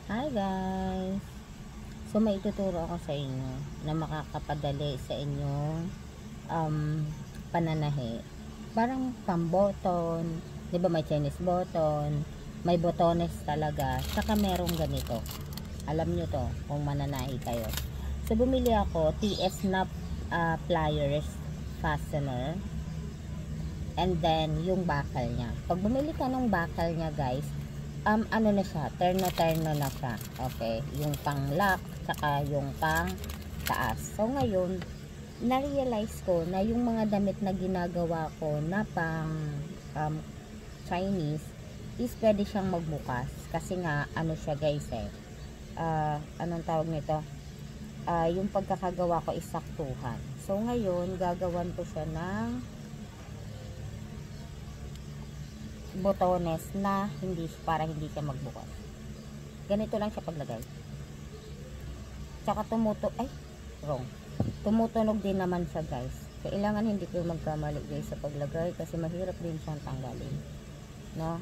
Hi guys! So may ituturo ako sa inyo na makakapadali sa inyong pananahi. Parang pang-button, 'di ba may Chinese button, may botones talaga, saka merong ganito. Alam nyo to kung mananahi kayo. So bumili ako TS snap pliers fastener, and then yung bakal niya. Pag bumili ka ng bakal niya guys, ano na siya, terno na siya. Okay, yung pang lock saka yung pang taas. So ngayon, na-realize ko na yung mga damit na ginagawa ko na pang Chinese is pwede siyang magbukas kasi nga ano siya guys anong tawag nito, yung pagkakagawa ko is saktuhan. So ngayon, gagawan ko siya ng botones na para hindi siya magbukas. Ganito lang siya paglagay. Tsaka tumutunog din naman siya guys. Kailangan hindi kayo magkamali guys sa paglagay kasi mahirap din siyang tanggalin. No?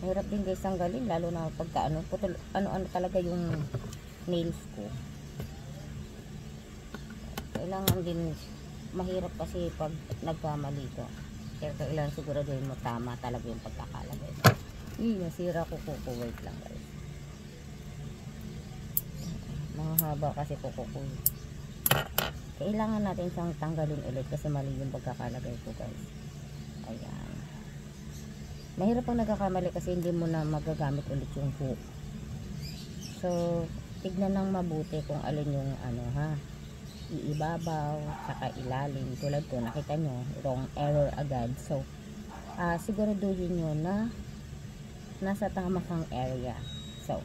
Mahirap din guys tanggalin lalo na pagka ano talaga yung nails ko. Kailangan din, mahirap kasi pag nagkamali ko. Kaya kailangan siguraduhin mo tama talaga yung pagkakalagay. Nasira ko kuko. Wait lang guys. Mahaba kasi kuko. Kailangan natin siyang tanggalin ulit kasi mali yung pagkakalagay ko guys. Ayan. Mahirap pang nagkakamali kasi hindi mo na magagamit ulit yung hook. So, tignan ng mabuti kung alin yung iibabaw saka ilalim. Tulad ko, nakita nyo wrong error agad. So siguraduhin nyo na nasa tama kang area. So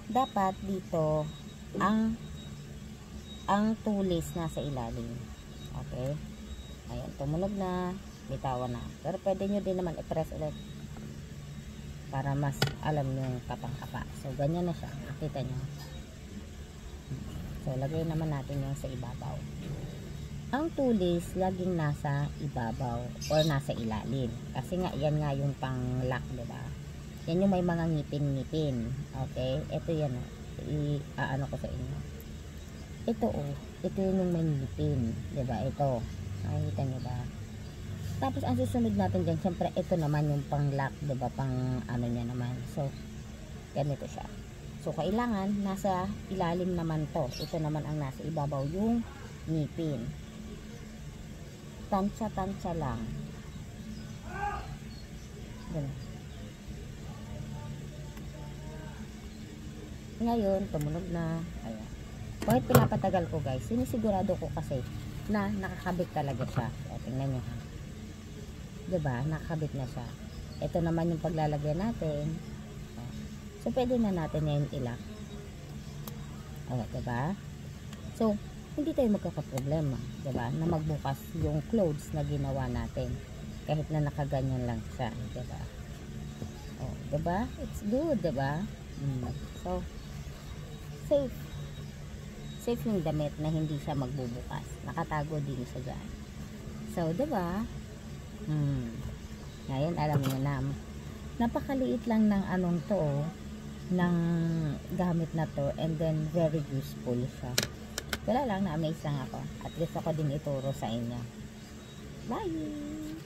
dapat dito ang tulis nasa ilalim. Okay, ayan, tumunog na, bitawan na. Pero pwede nyo din naman i-press ulit para mas alam nyo kapang-kapa. So ganyan na siya, nakita nyo. So, lagay naman natin yung sa ibabaw. Ang tulis, laging nasa ibabaw or nasa ilalim. Kasi nga, yan nga yung pang-lock, diba? Yan yung may mga ngipin-ngipin. Okay? Ito yan, ano ko sa inyo. Ito, ito yung may ngipin. Diba? Ito. Nakikita nyo ba? Tapos, ang susunod natin dyan, syempre, ito naman yung pang-lock, diba? Pang, ano niya naman. So, ganito siya. So, kailangan nasa ilalim naman to. Ito naman ang nasa ibabaw, yung ngipin. Tansya-tansya lang. Ganun. Ngayon, tumunog na. Ayan. Kahit pinapatagal ko guys, sinisigurado ko kasi na nakakabit talaga siya. O, tingnan nyo ha. Diba? Nakakabit na siya. Ito naman yung paglalagyan natin. So, pwede na natin ngayon ilock. O, diba? So, hindi tayo magkakaproblema, diba? Na magbukas yung clothes na ginawa natin. Kahit na nakaganyan lang siya, diba? O, diba? It's good, diba? So, safe. Safe yung damit na hindi siya magbubukas. Nakatago din siya dyan. So, diba? Ngayon, alam niyo na. Napakaliit lang ng anong to, ng gamit na to, and then very useful siya. Wala lang, na-amaze lang ako. At least ako din ituro sa inyo. Bye!